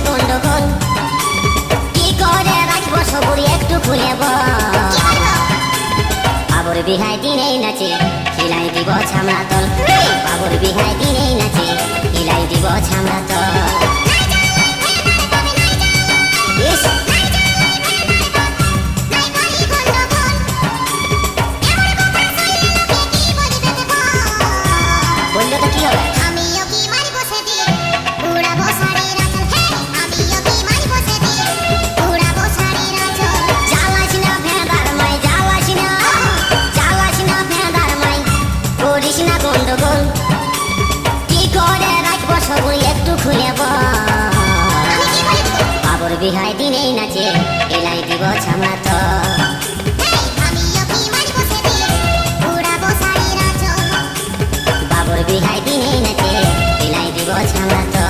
গন্ডগোল কি করে রাখবো সবুর একটু খুলে বল বাবুর বিহাই দিনেই নাচে হিলাই দিব ছামড়া তল বাবুর বিহাই দিনেই নাচে হিলাই দিব ছামড়া তল বললে তো কি হবে গন্ডগোল কি করে রাখবো সবুর একটু খুলে বাবুর বিহাই দিনেই নাচে এলাই দিব ছামড়া তো বাবুর বিহাই দিনেই নাচে এলাই দিব ছামড়া তো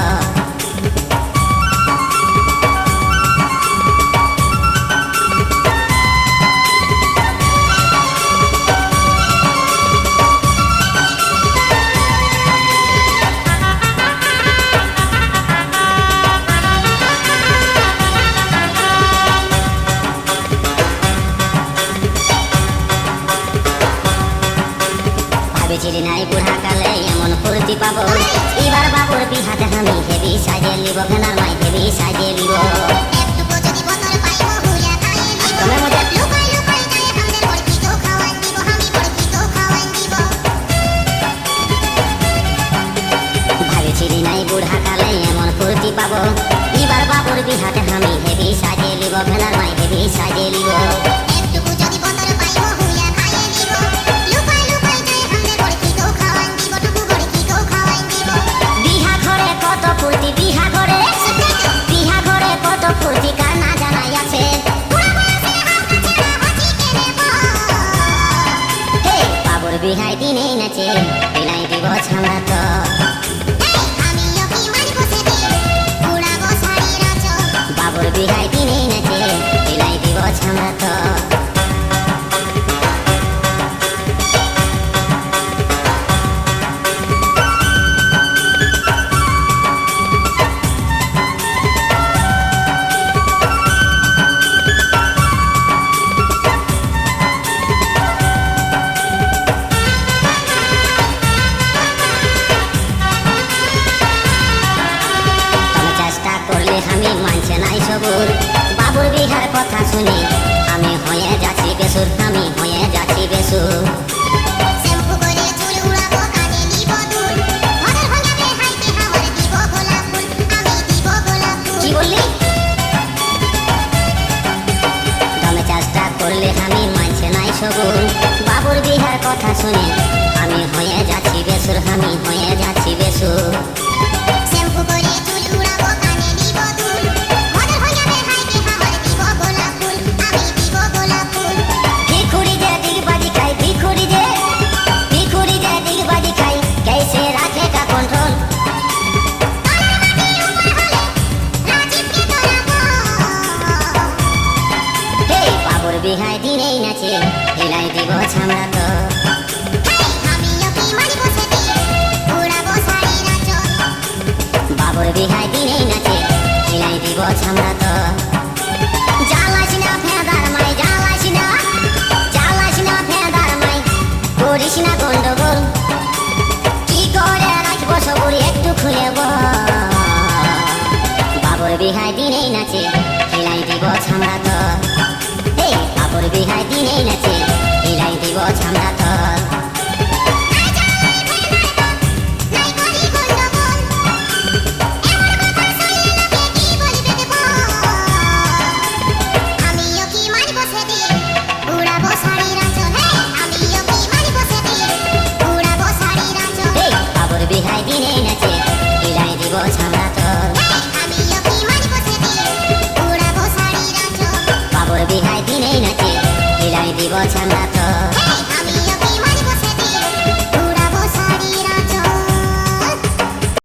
ভেবেছিলি নাই বুড়া কালে এমন ফুর্তি পাবো এবার বাবুর বিহাতে আমি হেবি সাজিয়ে লিব কেনার মাই হেবি সাজিয়ে লিব ভেবেছিলি নাই বুড়া কালে এমন ফুর্তি পাবো এবার বাবুর বিহাতে আমি হেবি সাজিয়ে লিব কেনার মাই হেবি সাজিয়ে লিব বিহাই দিনেই নাচে এলাই দিব ছামড়া তো বাবুর বিহাই দিনেই নাচে এলাই দিব ছামড়া তো আমি মানছে নাই সবুর বাবুর বিহার কথা শুনি আমি হয়ে যাচ্ছি বেসুর আমি হয়ে যাচ্ছি বেসুর কি বললি দমে চেষ্টা করলে আমি মানছে নাই সবুর বাবুর বিহার কথা শুনি আমি হয়ে যাচ্ছি বেসুর আমি হয়ে যাচ্ছি বেসুর বিহাই দিনেই নাচে হিলাই দিব ছামড়া তো বাবুর বিহাই দিনেই নাচে হিলাই দিব ছামড়া তো জ্বালাস না ফেদার মাই জ্বালাস না ফেদার মাই করিস না গন্ডগোল কি করে রাখবো সবুর একটু খুলে বাবুর বিহাই দিনেই নাচে হিলাই দিব ছামড়া তো বাবুর বিহাই দিনেই নাচে হিলাই দিব ছামড়া তো বাবুর বিহাই দিনেই নাচে হিলাই দিব ছামড়া তো বাবুর বিহাই দিনেই নাচে হিলাই দিব ছামড়া তো